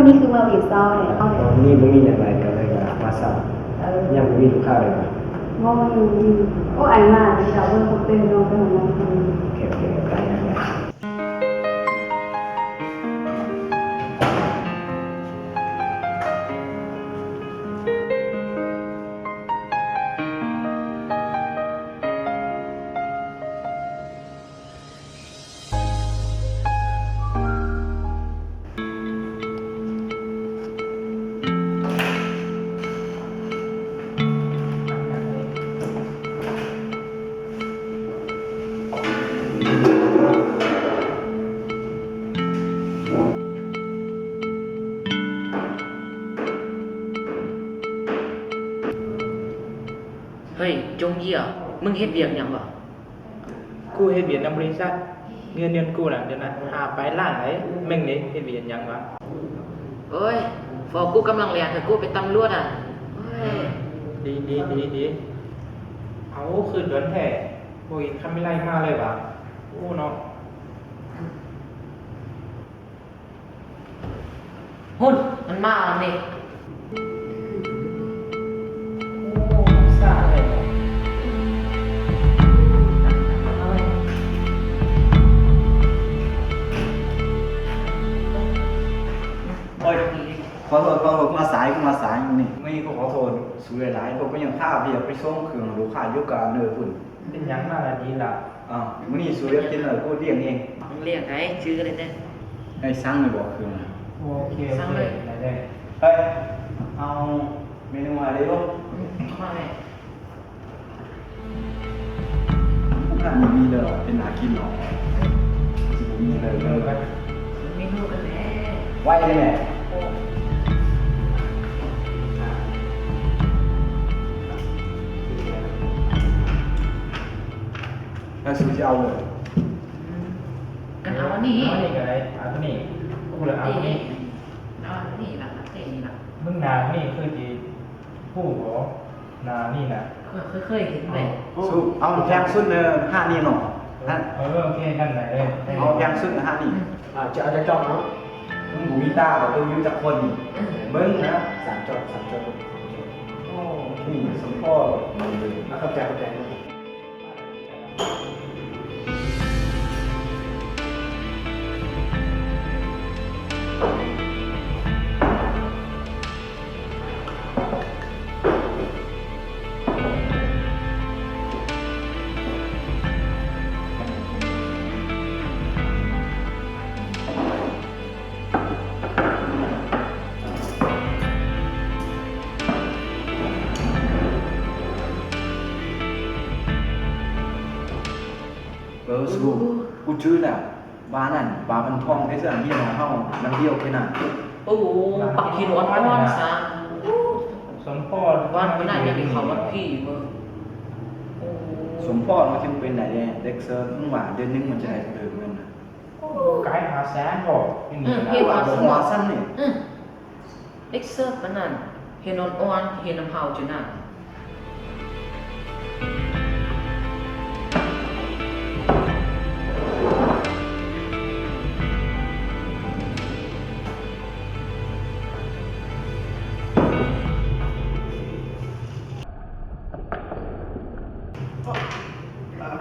นี้คือมาบีบเศร้าเลยเอาเลย นี่มึงมีอย่างไรกันเลยกับมาสั่งยังมึงมีลูกค้าเลยป่ะ มองอยู่โอ้ไอ้มาแต่ชาวบ้านเขาเป็นน้องเป็นน้องคน เก็บไปยังไงเฮ้ยจงเยี่ยมึงเฮ็ดเวียกหยังบ่ กูเฮ็ดเวียนนำบริษัทเงินเดือนกูน่ะเดือนละ5 ไปล้านไหนแม่งนี่เฮ็ดเวียนหยังวะ เอ้ยพอกูกำลังเรียนคือกูเป็นตำรวจอ่ะเฮ้ย ดีเอาคืนดวนแท้บ่เห็นคำไม่ไล่มาเลยวะโอ้เนาะ หุ่นมันมาแล้วนี่ โอ้ซ่าเลยเนาะ เอาไว้ โอ้ยขอโทษมาสายนี่ไม่ก็ขอโทษสูหลายๆผมก็ยังพาเบียร์ไปส่งเครื่องลูกค้าอยู่กับเนอพุ่น เป็นหยังมาละดีล่ะ มื้อนี้สูเรียกกินเลยกูเลี้ยงเอง มึงเรียกไงชื่ออะไรเนี่ย ให้สั่งเลยบอกเครื่อง โอเค สั่งเลย ได้ เฮ้ยเอาเมนูอะไรลูก มาแม่ น่ามีเลยหรอเป็นหากินหรอมีเลย เออไป เมนูกันแหละ ไว้เลยแหละแล้วสูจะเอาเลย กันเอาอันนี้ เอานี่ก็ได้เอาตัวนี้กูเลยเอาตัวนี้ เอาอันนี้ล่ะเต้นี่ล่ะ มึงนานี่คือสิผู้บ่นานี่น่ะ เคยเห็นไหม สู้เอาแพงสุดเลยห้านี่หนอนั่น โอเคนั่นไหนเลย เอาแพงสุดห้านี่จะเอาจะจอบเนาะมึงหูมีตาบอกตัวยูจากคนเบิ้งนะสามจอบโอ้นี่สมพ่อเข้าใจสู้กูชื่อน่ะบ้านนั่นบ้านมันทองไอ้เสื้อที่น้องเฮามันเดียวแค่นั้น โอ้โหปักขีดอ่อนๆซะ สมพ่อ วันไม่ได้ยังมีเขาวัดพี่มึงโอ้ สมพ่อมันคิดเป็นไหนเนี่ยเด็กเซิร์ฟมึงว่าเดือนนึงมันจะได้เติมเงินนะ ไกด์หาแสนบอกนี่นี่ เฮ็ด ว่า ว่า บ่ ส หัว มอง สั้นนี่ เอ็กเซอร์ปานนั้นเห็นอ่อนๆเห็นน้ำเฮาจุน่ะ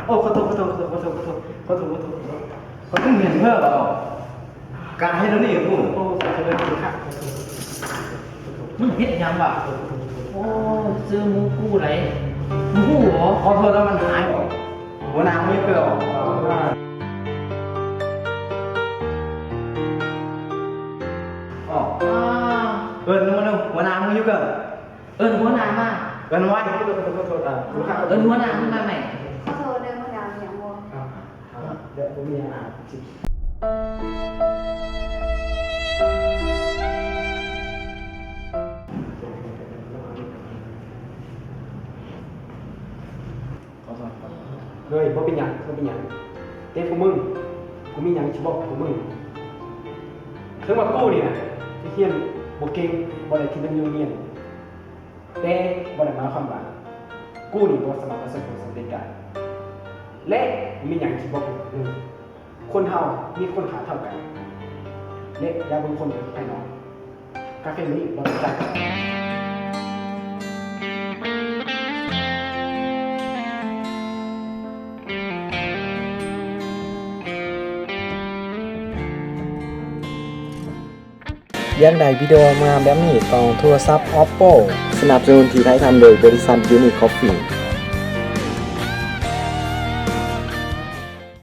โอ้ขอโทษเขาต้องเห็นเพิ่มเหรอการให้เรานี่พูดโอ้ขอโทษค่ะ มึงเฮ็ดหยังวะโอ้ซื้อหมูกู้ไหนหมูกู้เหรอ ขอโทษแล้วมันหายบ่หัวหน้าไม่เกลืออ๋อ อ่า เอิญมาดูหัวหน้ามึงอยู่เกิน เอิ้นหัวหน้ามา เอิญไว้ เอิ้นหัวหน้าขึ้นมาใหม่ ขอโทษเรื่องมะนาวอย่างวัว เดี๋ยวผมมีอาหารเฮ้ยบ่เป็นหยังเต้พวกมึงกูมีหยังสิบอกพวกมึงถึงว่ากูนี่นะที่เฮียนบ่เก่งบ่ได้ที่เป็นยูเนียนแต่บ่ได้หมายความว่ากูนี่บ่สามารถประสบผลสำเร็จได้และมีหยังสิบอกพวกมึงคนเฮามีคนขาเท่ากันและอย่าเบิ่งคนภายนอก คาเฟ่นี้บ่ต้องจ่าย อยากได้วิดีโอมาแบบนี้ต้องโทรศัพท์ Oppo สนับสนุนที่ไทยทำโดยบริษัท Unique Coffee